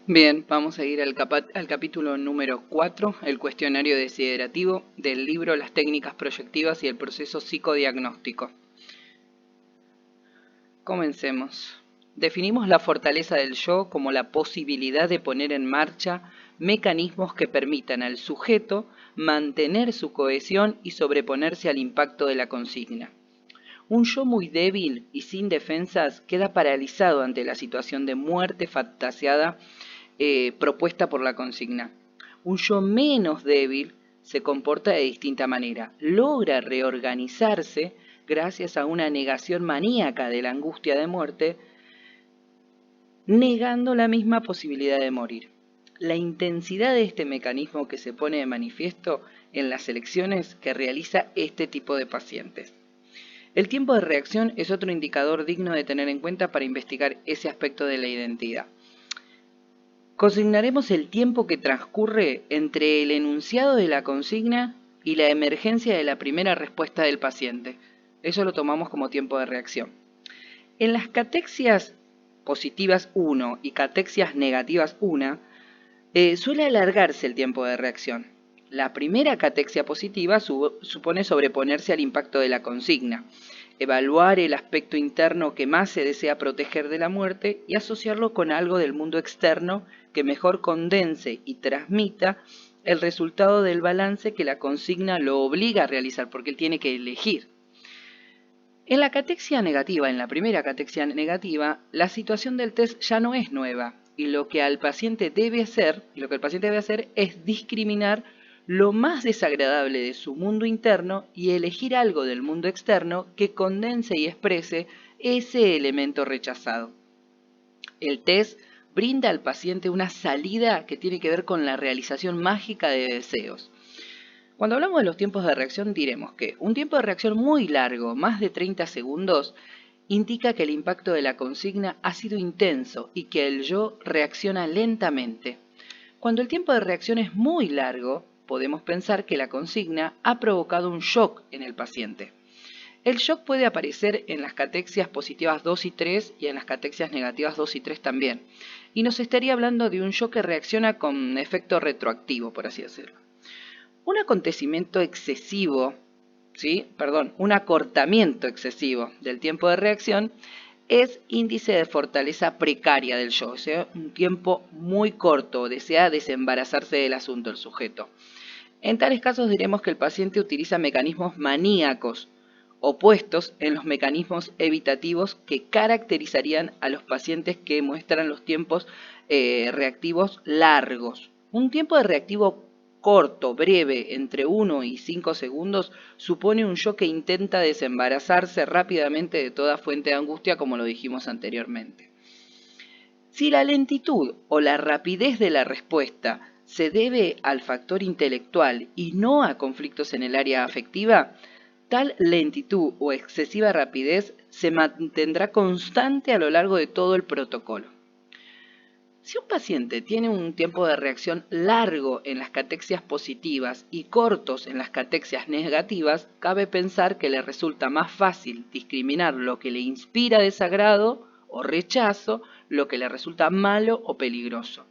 Bien, vamos a ir al capítulo número 4, el cuestionario desiderativo del libro Las técnicas proyectivas y el proceso psicodiagnóstico. Comencemos. Definimos la fortaleza del yo como la posibilidad de poner en marcha mecanismos que permitan al sujeto mantener su cohesión y sobreponerse al impacto de la consigna. Un yo muy débil y sin defensas queda paralizado ante la situación de muerte fantaseada propuesta por la consigna. Un yo menos débil se comporta de distinta manera, logra reorganizarse gracias a una negación maníaca de la angustia de muerte, negando la misma posibilidad de morir. La intensidad de este mecanismo que se pone de manifiesto en las elecciones que realiza este tipo de pacientes. El tiempo de reacción es otro indicador digno de tener en cuenta para investigar ese aspecto de la identidad. Consignaremos el tiempo que transcurre entre el enunciado de la consigna y la emergencia de la primera respuesta del paciente. Eso lo tomamos como tiempo de reacción. En las catexias positivas 1 y catexias negativas 1, suele alargarse el tiempo de reacción. La primera catexia positiva supone sobreponerse al impacto de la consigna, evaluar el aspecto interno que más se desea proteger de la muerte y asociarlo con algo del mundo externo que mejor condense y transmita el resultado del balance que la consigna lo obliga a realizar, porque él tiene que elegir. En la catexia negativa, en la primera catexia negativa, la situación del test ya no es nueva y lo que el paciente debe hacer es discriminar lo más desagradable de su mundo interno y elegir algo del mundo externo que condense y exprese ese elemento rechazado. El test brinda al paciente una salida que tiene que ver con la realización mágica de deseos. Cuando hablamos de los tiempos de reacción diremos que un tiempo de reacción muy largo, más de 30 segundos, indica que el impacto de la consigna ha sido intenso y que el yo reacciona lentamente. Cuando el tiempo de reacción es muy largo, podemos pensar que la consigna ha provocado un shock en el paciente. El shock puede aparecer en las catexias positivas 2 y 3 y en las catexias negativas 2 y 3 también. Y nos estaría hablando de un shock que reacciona con efecto retroactivo, por así decirlo. Un acontecimiento excesivo, un acortamiento excesivo del tiempo de reacción es índice de fortaleza precaria del yo, o sea, un tiempo muy corto, desea desembarazarse del asunto el sujeto. En tales casos diremos que el paciente utiliza mecanismos maníacos, opuestos en los mecanismos evitativos que caracterizarían a los pacientes que muestran los tiempos reactivos largos. Un tiempo de reactivo corto, breve, entre 1 y 5 segundos, supone un yo que intenta desembarazarse rápidamente de toda fuente de angustia, como lo dijimos anteriormente. Si la lentitud o la rapidez de la respuesta se debe al factor intelectual y no a conflictos en el área afectiva, tal lentitud o excesiva rapidez se mantendrá constante a lo largo de todo el protocolo. Si un paciente tiene un tiempo de reacción largo en las catexias positivas y cortos en las catexias negativas, cabe pensar que le resulta más fácil discriminar lo que le inspira desagrado o rechazo, lo que le resulta malo o peligroso.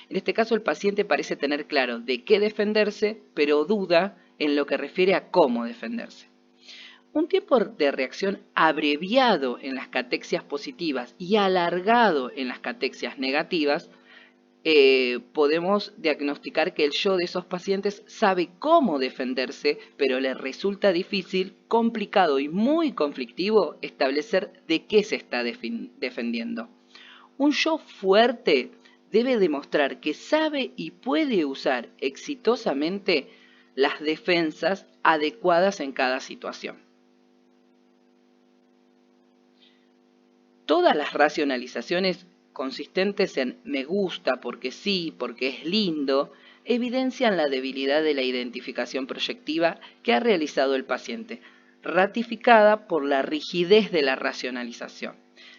En este caso, el paciente parece tener claro de qué defenderse, pero duda en lo que refiere a cómo defenderse. Un tiempo de reacción abreviado en las catexias positivas y alargado en las catexias negativas, podemos diagnosticar que el yo de esos pacientes sabe cómo defenderse, pero le resulta difícil, complicado y muy conflictivo establecer de qué se está defendiendo. Un yo fuerte debe demostrar que sabe y puede usar exitosamente las defensas adecuadas en cada situación. Todas las racionalizaciones consistentes en me gusta porque sí, porque es lindo, evidencian la debilidad de la identificación proyectiva que ha realizado el paciente, ratificada por la rigidez de la racionalización.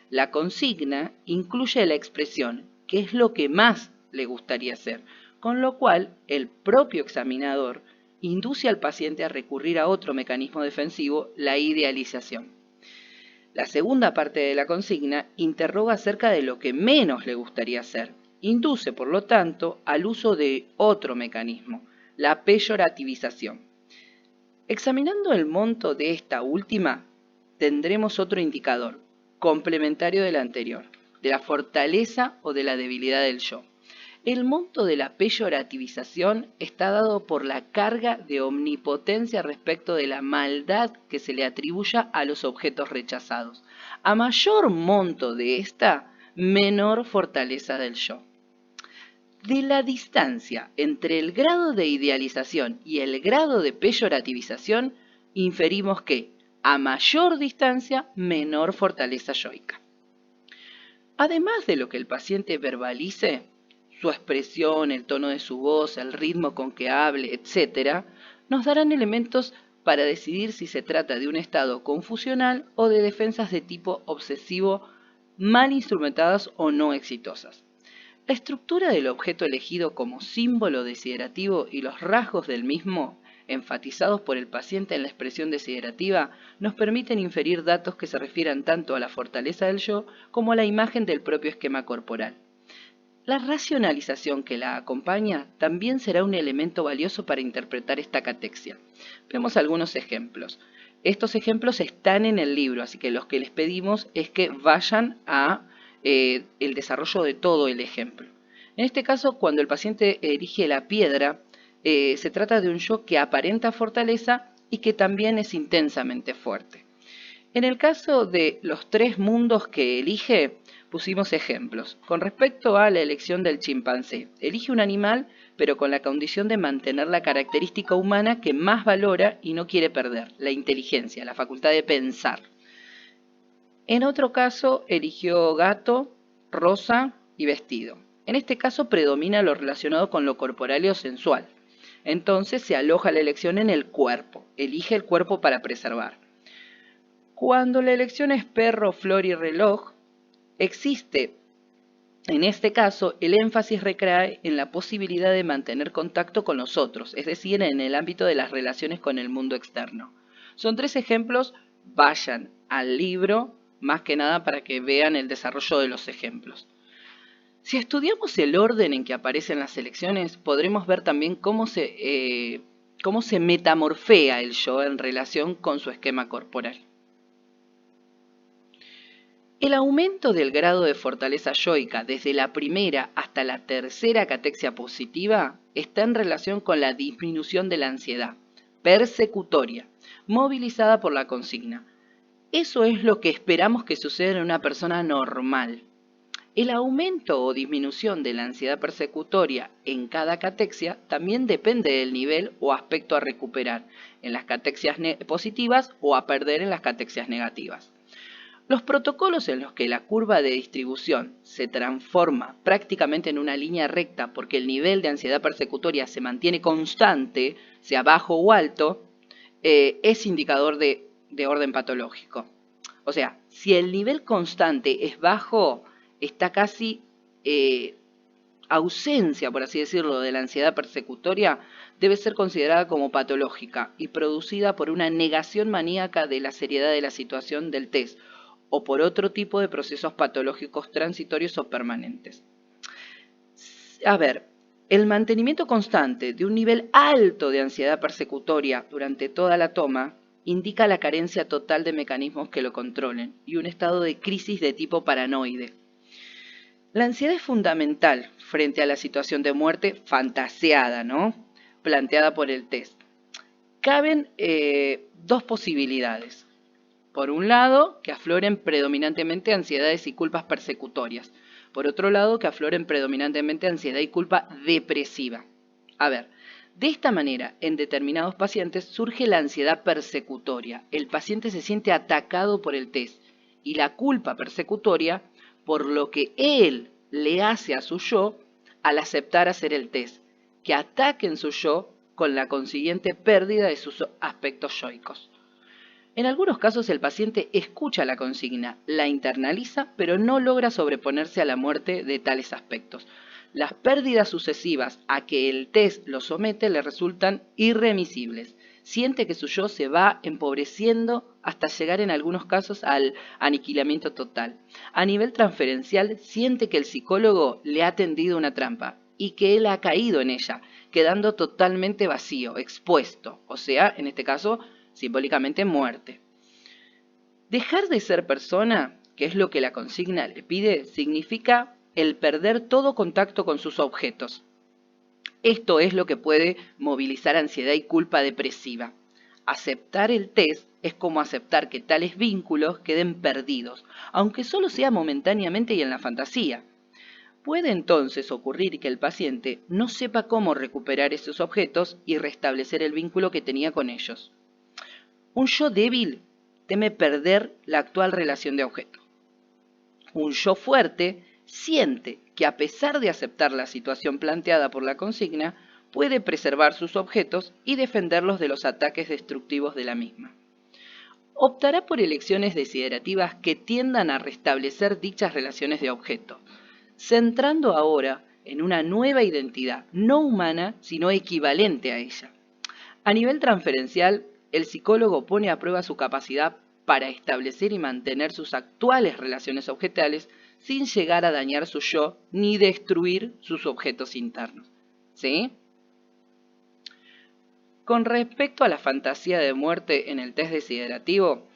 La consigna incluye la expresión ¿qué es lo que más le gustaría hacer?, con lo cual el propio examinador induce al paciente a recurrir a otro mecanismo defensivo, la idealización. La segunda parte de la consigna interroga acerca de lo que menos le gustaría hacer induce, por lo tanto, al uso de otro mecanismo, la peyorativización. Examinando el monto de esta última, tendremos otro indicador, complementario del anterior, de la fortaleza o de la debilidad del yo. El monto de la peyorativización está dado por la carga de omnipotencia respecto de la maldad que se le atribuya a los objetos rechazados. A mayor monto de esta, menor fortaleza del yo. De la distancia entre el grado de idealización y el grado de peyorativización, inferimos que, a mayor distancia, menor fortaleza yoica. Además de lo que el paciente verbalice, su expresión, el tono de su voz, el ritmo con que hable, etc., nos darán elementos para decidir si se trata de un estado confusional o de defensas de tipo obsesivo mal instrumentadas o no exitosas. La estructura del objeto elegido como símbolo desiderativo y los rasgos del mismo, enfatizados por el paciente en la expresión desiderativa, nos permiten inferir datos que se refieran tanto a la fortaleza del yo como a la imagen del propio esquema corporal. La racionalización que la acompaña también será un elemento valioso para interpretar esta catexia. Vemos algunos ejemplos. Estos ejemplos están en el libro, así que los que les pedimos es que vayan a el desarrollo de todo el ejemplo. En este caso, cuando el paciente erige la piedra, se trata de un yo que aparenta fortaleza y que también es intensamente fuerte. En el caso de los 3 mundos que elige, pusimos ejemplos. Con respecto a la elección del chimpancé, elige un animal, pero con la condición de mantener la característica humana que más valora y no quiere perder, la inteligencia, la facultad de pensar. En otro caso, eligió gato, rosa y vestido. En este caso predomina lo relacionado con lo corporal o sensual. Entonces se aloja la elección en el cuerpo, elige el cuerpo para preservar. Cuando la elección es perro, flor y reloj, existe, en este caso, el énfasis recae en la posibilidad de mantener contacto con los otros, es decir, en el ámbito de las relaciones con el mundo externo. Son 3 ejemplos, vayan al libro, más que nada para que vean el desarrollo de los ejemplos. Si estudiamos el orden en que aparecen las elecciones, podremos ver también cómo se metamorfea el yo en relación con su esquema corporal. El aumento del grado de fortaleza yoica desde la primera hasta la tercera catexia positiva está en relación con la disminución de la ansiedad persecutoria, movilizada por la consigna. Eso es lo que esperamos que suceda en una persona normal. El aumento o disminución de la ansiedad persecutoria en cada catexia también depende del nivel o aspecto a recuperar en las catexias positivas o a perder en las catexias negativas. Los protocolos en los que la curva de distribución se transforma prácticamente en una línea recta porque el nivel de ansiedad persecutoria se mantiene constante, sea bajo o alto, es indicador de orden patológico. O sea, si el nivel constante es bajo, está casi ausencia, por así decirlo, de la ansiedad persecutoria, debe ser considerada como patológica y producida por una negación maníaca de la seriedad de la situación del test o por otro tipo de procesos patológicos transitorios o permanentes. A ver, el mantenimiento constante de un nivel alto de ansiedad persecutoria durante toda la toma indica la carencia total de mecanismos que lo controlen y un estado de crisis de tipo paranoide. La ansiedad es fundamental frente a la situación de muerte fantaseada, ¿no? Planteada por el test. Caben 2 posibilidades. Por un lado, que afloren predominantemente ansiedades y culpas persecutorias. Por otro lado, que afloren predominantemente ansiedad y culpa depresiva. A ver, de esta manera, en determinados pacientes surge la ansiedad persecutoria. El paciente se siente atacado por el test y la culpa persecutoria por lo que él le hace a su yo al aceptar hacer el test, que ataquen su yo con la consiguiente pérdida de sus aspectos yoicos. En algunos casos el paciente escucha la consigna, la internaliza, pero no logra sobreponerse a la muerte de tales aspectos. Las pérdidas sucesivas a que el test lo somete le resultan irremisibles. Siente que su yo se va empobreciendo hasta llegar en algunos casos al aniquilamiento total. A nivel transferencial, siente que el psicólogo le ha tendido una trampa y que él ha caído en ella, quedando totalmente vacío, expuesto, o sea, en este caso, simbólicamente muerte. Dejar de ser persona, que es lo que la consigna le pide, significa el perder todo contacto con sus objetos. Esto es lo que puede movilizar ansiedad y culpa depresiva. Aceptar el test es como aceptar que tales vínculos queden perdidos, aunque solo sea momentáneamente y en la fantasía. Puede entonces ocurrir que el paciente no sepa cómo recuperar esos objetos y restablecer el vínculo que tenía con ellos. Un yo débil teme perder la actual relación de objeto. Un yo fuerte siente que a pesar de aceptar la situación planteada por la consigna, puede preservar sus objetos y defenderlos de los ataques destructivos de la misma. Optará por elecciones desiderativas que tiendan a restablecer dichas relaciones de objeto, centrando ahora en una nueva identidad, no humana, sino equivalente a ella. A nivel transferencial, el psicólogo pone a prueba su capacidad para establecer y mantener sus actuales relaciones objetales sin llegar a dañar su yo ni destruir sus objetos internos. ¿Sí? Con respecto a la fantasía de muerte en el test desiderativo,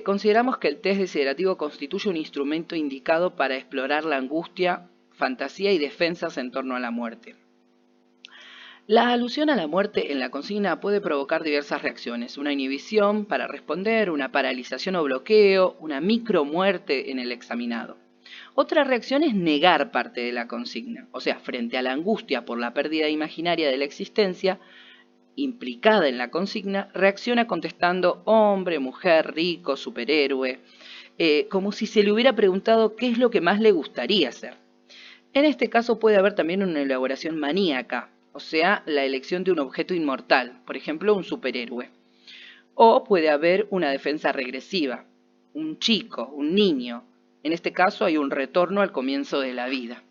consideramos que el test desiderativo constituye un instrumento indicado para explorar la angustia, fantasía y defensas en torno a la muerte. La alusión a la muerte en la consigna puede provocar diversas reacciones: una inhibición para responder, una paralización o bloqueo, una micromuerte en el examinado. Otra reacción es negar parte de la consigna, o sea, frente a la angustia por la pérdida imaginaria de la existencia implicada en la consigna, reacciona contestando hombre, mujer, rico, superhéroe, como si se le hubiera preguntado qué es lo que más le gustaría hacer. En este caso puede haber también una elaboración maníaca, o sea, la elección de un objeto inmortal, por ejemplo, un superhéroe. O puede haber una defensa regresiva, un chico, un niño. En este caso hay un retorno al comienzo de la vida.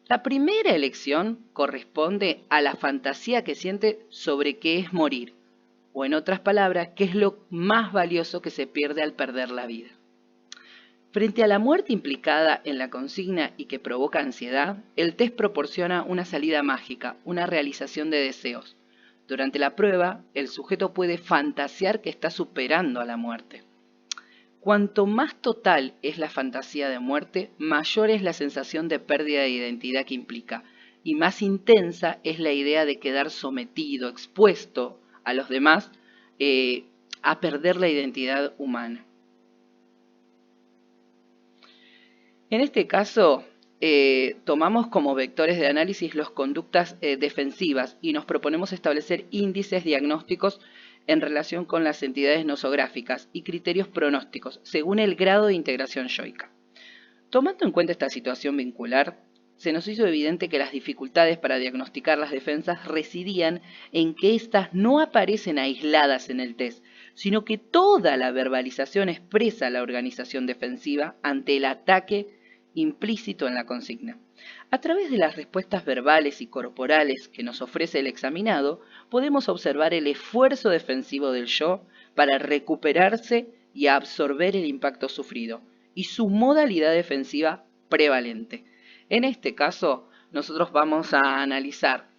La primera elección corresponde a la fantasía que siente sobre qué es morir, o en otras palabras, qué es lo más valioso que se pierde al perder la vida. Frente a la muerte implicada en la consigna y que provoca ansiedad, el test proporciona una salida mágica, una realización de deseos. Durante la prueba, el sujeto puede fantasear que está superando a la muerte. Cuanto más total es la fantasía de muerte, mayor es la sensación de pérdida de identidad que implica, y más intensa es la idea de quedar sometido, expuesto a los demás, a perder la identidad humana. En este caso, tomamos como vectores de análisis las conductas defensivas y nos proponemos establecer índices diagnósticos en relación con las entidades nosográficas y criterios pronósticos, según el grado de integración yoica. Tomando en cuenta esta situación vincular, se nos hizo evidente que las dificultades para diagnosticar las defensas residían en que éstas no aparecen aisladas en el test, sino que toda la verbalización expresa la organización defensiva ante el ataque implícito en la consigna. A través de las respuestas verbales y corporales que nos ofrece el examinado, podemos observar el esfuerzo defensivo del yo para recuperarse y absorber el impacto sufrido, y su modalidad defensiva prevalente. En este caso, nosotros vamos a analizar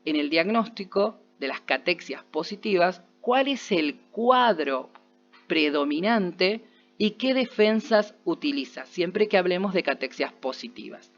en el diagnóstico de las catexias positivas cuál es el cuadro predominante y qué defensas utiliza, siempre que hablemos de catexias positivas.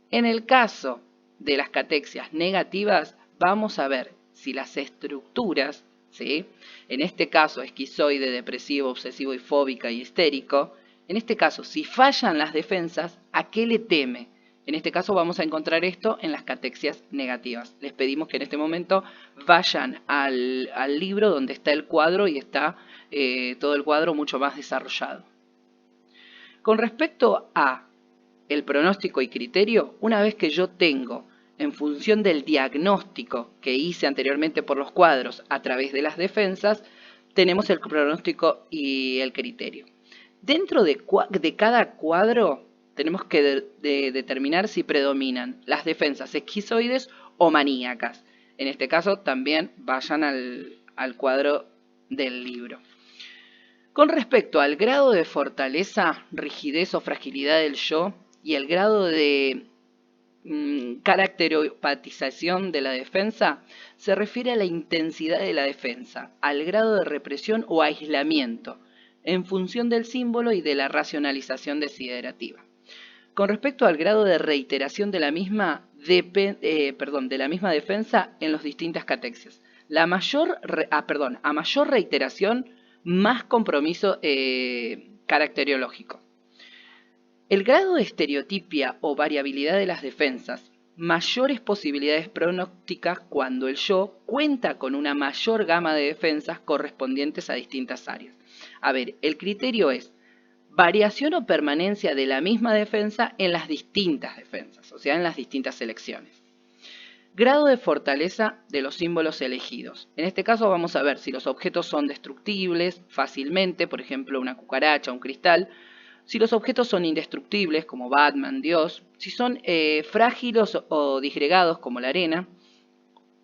En el caso de las catexias negativas, vamos a ver si las estructuras, ¿sí?, en este caso esquizoide, depresivo, obsesivo y fóbica y histérico, en este caso, si fallan las defensas, ¿a qué le teme? En este caso vamos a encontrar esto en las catexias negativas. Les pedimos que en este momento vayan al libro donde está el cuadro y está todo el cuadro mucho más desarrollado. Con respecto a el pronóstico y criterio, una vez que yo tengo, en función del diagnóstico que hice anteriormente por los cuadros a través de las defensas, tenemos el pronóstico y el criterio. Dentro de cada cuadro tenemos que determinar si predominan las defensas esquizoides o maníacas. En este caso también vayan al cuadro del libro. Con respecto al grado de fortaleza, rigidez o fragilidad del yo y el grado de caracteropatización de la defensa, se refiere a la intensidad de la defensa, al grado de represión o aislamiento, en función del símbolo y de la racionalización desiderativa. Con respecto al grado de reiteración de la misma, de la misma defensa en las distintas catexias. A mayor reiteración, más compromiso caracteriológico. El grado de estereotipia o variabilidad de las defensas, mayores posibilidades pronósticas cuando el yo cuenta con una mayor gama de defensas correspondientes a distintas áreas. A ver, el criterio es variación o permanencia de la misma defensa en las distintas defensas, o sea, en las distintas selecciones. Grado de fortaleza de los símbolos elegidos. En este caso vamos a ver si los objetos son destructibles fácilmente, por ejemplo una cucaracha, un cristal, si los objetos son indestructibles como Batman, Dios, si son frágiles o disgregados como la arena,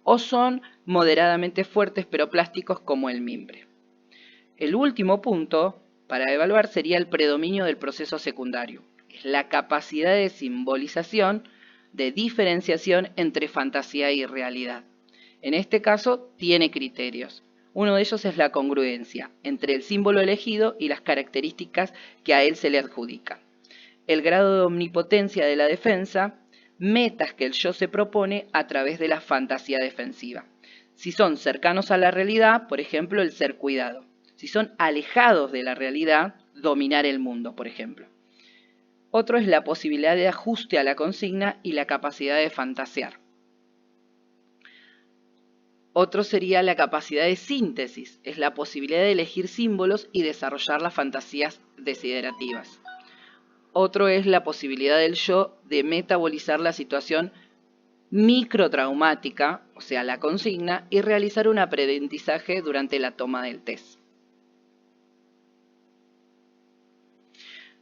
o son moderadamente fuertes pero plásticos como el mimbre. El último punto para evaluar sería el predominio del proceso secundario. Es la capacidad de simbolización, de diferenciación entre fantasía y realidad. En este caso tiene criterios. Uno de ellos es la congruencia entre el símbolo elegido y las características que a él se le adjudican. El grado de omnipotencia de la defensa, metas que el yo se propone a través de la fantasía defensiva. Si son cercanos a la realidad, por ejemplo, el ser cuidado. Si son alejados de la realidad, dominar el mundo, por ejemplo. Otro es la posibilidad de ajuste a la consigna y la capacidad de fantasear. Otro sería la capacidad de síntesis, es la posibilidad de elegir símbolos y desarrollar las fantasías desiderativas. Otro es la posibilidad del yo de metabolizar la situación microtraumática, o sea, la consigna, y realizar un aprendizaje durante la toma del test.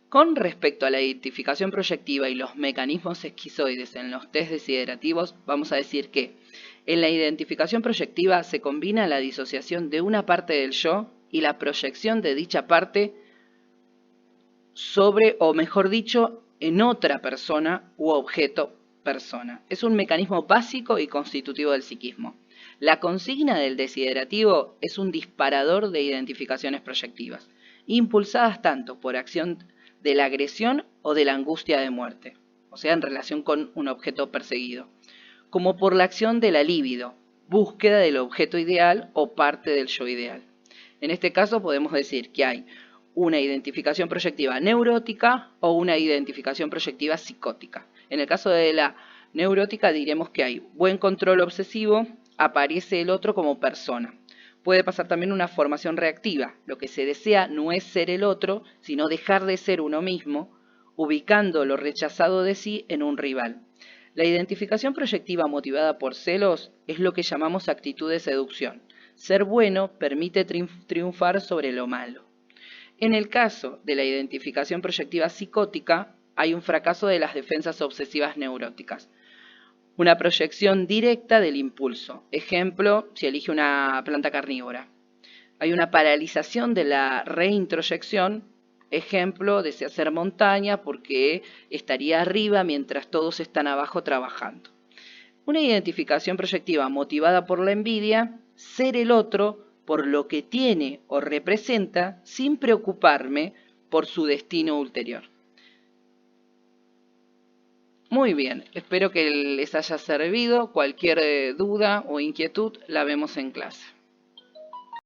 Con respecto a la identificación proyectiva y los mecanismos esquizoides en los test desiderativos, vamos a decir que en la identificación proyectiva se combina la disociación de una parte del yo y la proyección de dicha parte sobre, o mejor dicho, en otra persona u objeto persona. Es un mecanismo básico y constitutivo del psiquismo. La consigna del desiderativo es un disparador de identificaciones proyectivas, impulsadas tanto por acción de la agresión o de la angustia de muerte, o sea, en relación con un objeto perseguido, como por la acción de la libido, búsqueda del objeto ideal o parte del yo ideal. En este caso podemos decir que hay una identificación proyectiva neurótica o una identificación proyectiva psicótica. En el caso de la neurótica diremos que hay buen control obsesivo, aparece el otro como persona. Puede pasar también una formación reactiva. Lo que se desea no es ser el otro, sino dejar de ser uno mismo, ubicando lo rechazado de sí en un rival. La identificación proyectiva motivada por celos es lo que llamamos actitud de seducción. Ser bueno permite triunfar sobre lo malo. En el caso de la identificación proyectiva psicótica, hay un fracaso de las defensas obsesivas neuróticas. Una proyección directa del impulso. Ejemplo, si elige una planta carnívora. Hay una paralización de la reintroyección. Ejemplo, desea hacer montaña porque estaría arriba mientras todos están abajo trabajando. Una identificación proyectiva motivada por la envidia, ser el otro por lo que tiene o representa sin preocuparme por su destino ulterior. Muy bien, espero que les haya servido. Cualquier duda o inquietud la vemos en clase.